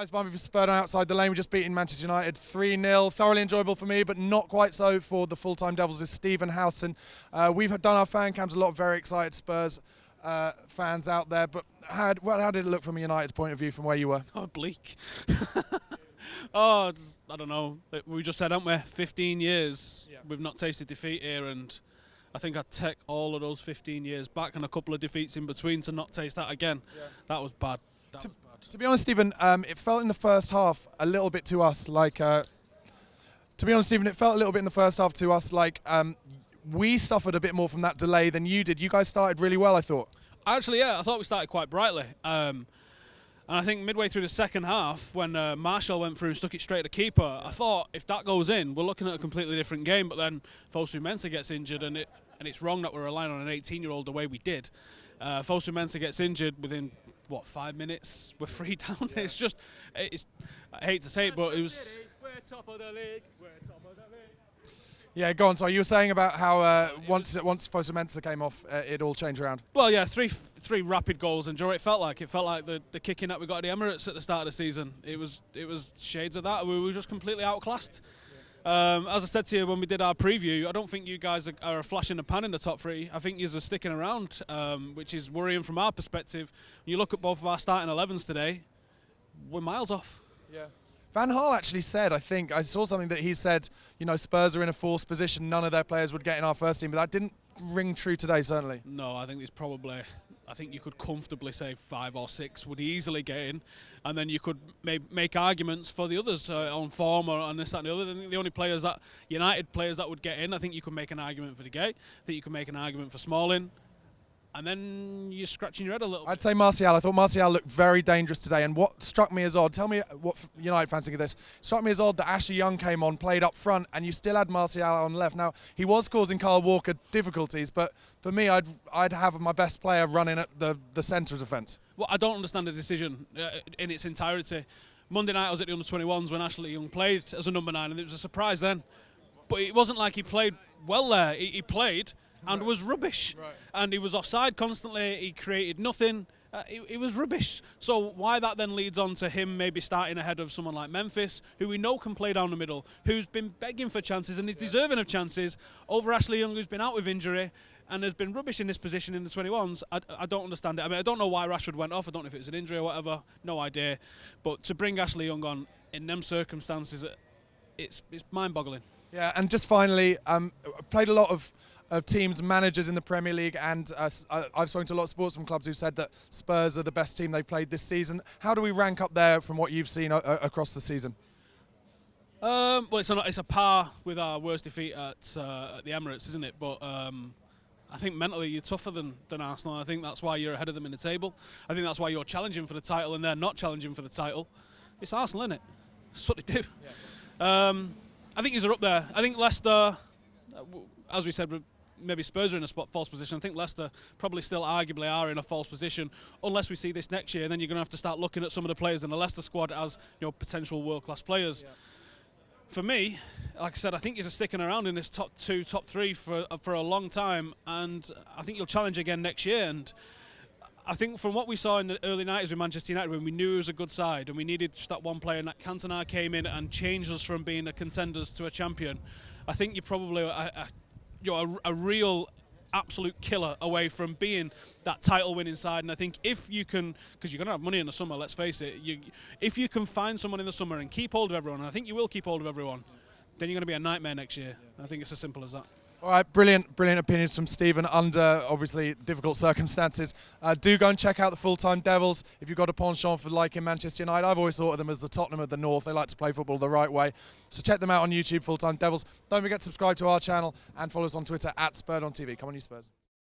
Guys, Barnby for Spurs outside the lane. We're just beating Manchester United 3-0. Thoroughly enjoyable for me, but not quite so for the full-time Devils. Is Stephen Howson. We've done our fan cams. A lot of very excited Spurs fans out there. But how did it look from a United point of view from where you were? Oh, bleak. I don't know. We just said, haven't we? 15 years. Yeah. We've not tasted defeat here, and I think I'd take all of those 15 years back and a couple of defeats in between to not taste that again. Yeah. That was bad. To be honest, Stephen, it felt in the first half a little bit to us like. To be honest, Stephen, it felt a little bit in the first half to us like we suffered a bit more from that delay than you did. You guys started really well, I thought. Actually, yeah, I thought we started quite brightly. And I think midway through the second half, when Marshall went through and stuck it straight at the keeper, I thought if that goes in, we're looking at a completely different game. But then Fosu-Mensah gets injured, and it's wrong that we're relying on an 18-year-old the way we did. Fosu-Mensah gets injured within, 5 minutes? We're 3 down. Yeah. It's just, I hate to say it, but it was. We're top of the league. We're top of the league. Yeah, go on. So you were saying about how once Fosu-Mensah came off, it all changed around. Well, yeah, three rapid goals, and it felt like the kicking that we got at the Emirates at the start of the season. It was shades of that. We were just completely outclassed. As I said to you when we did our preview, I don't think you guys are a flash in the pan in the top 3. I think you're sticking around, which is worrying from our perspective. When you look at both of our starting 11s today, we're miles off. Yeah. Van Gaal actually said, I think, I saw something that he said, Spurs are in a forced position, none of their players would get in our first team, but that didn't ring true today, certainly. No, I think I think you could comfortably say 5 or 6 would easily get in, and then you could make arguments for the others on form or on this, that and the other. I think the only United players that would get in, I think you could make an argument for De Gea, I think you could make an argument for Smalling, and then you're scratching your head a little bit. I'd say Martial. I thought Martial looked very dangerous today, and what struck me as odd, tell me what United fans think of this, struck me as odd that Ashley Young came on, played up front, and you still had Martial on left. Now, he was causing Kyle Walker difficulties, but for me, I'd have my best player running at the centre of defence. Well, I don't understand the decision in its entirety. Monday night I was at the under-21s when Ashley Young played as a number 9, and it was a surprise then. But it wasn't like he played well there. He played and was rubbish. Right. And he was offside constantly. He created nothing. It was rubbish. So why that then leads on to him maybe starting ahead of someone like Memphis, who we know can play down the middle, who's been begging for chances and is deserving of chances, over Ashley Young, who's been out with injury and has been rubbish in this position in the 21s. I don't understand it. I mean, I don't know why Rashford went off. I don't know if it was an injury or whatever. No idea. But to bring Ashley Young on in them circumstances, it's mind-boggling. Yeah, and just finally, I've played a lot of teams, managers in the Premier League, and I've spoken to a lot of sportsman clubs who've said that Spurs are the best team they've played this season. How do we rank up there from what you've seen across the season? Well, it's a par with our worst defeat at the Emirates, isn't it? But I think mentally you're tougher than Arsenal. I think that's why you're ahead of them in the table. I think that's why you're challenging for the title and they're not challenging for the title. It's Arsenal, isn't it? That's what they do. Yeah. I think you're up there. I think Leicester, as we said, maybe Spurs are in a false position. I think Leicester probably still arguably are in a false position, unless we see this next year. And then you're going to have to start looking at some of the players in the Leicester squad as potential world-class players. Yeah. For me, like I said, I think he's sticking around in this top 2, top 3 for a long time, and I think you'll challenge again next year. And I think from what we saw in the early 90s with Manchester United, when we knew it was a good side and we needed just that one player, and that Cantona came in and changed us from being a contenders to a champion, I think you're probably a real absolute killer away from being that title-winning side. And I think if you can, because you're going to have money in the summer, let's face it, if you can find someone in the summer and keep hold of everyone, and I think you will keep hold of everyone, then you're going to be a nightmare next year. I think it's as simple as that. All right, brilliant opinions from Stephen under obviously difficult circumstances. Do go and check out the full-time Devils if you've got a penchant for liking Manchester United. I've always thought of them as the Tottenham of the North. They like to play football the right way. So check them out on YouTube, full-time Devils. Don't forget to subscribe to our channel and follow us on Twitter @SpurredOnTV. Come on, you Spurs.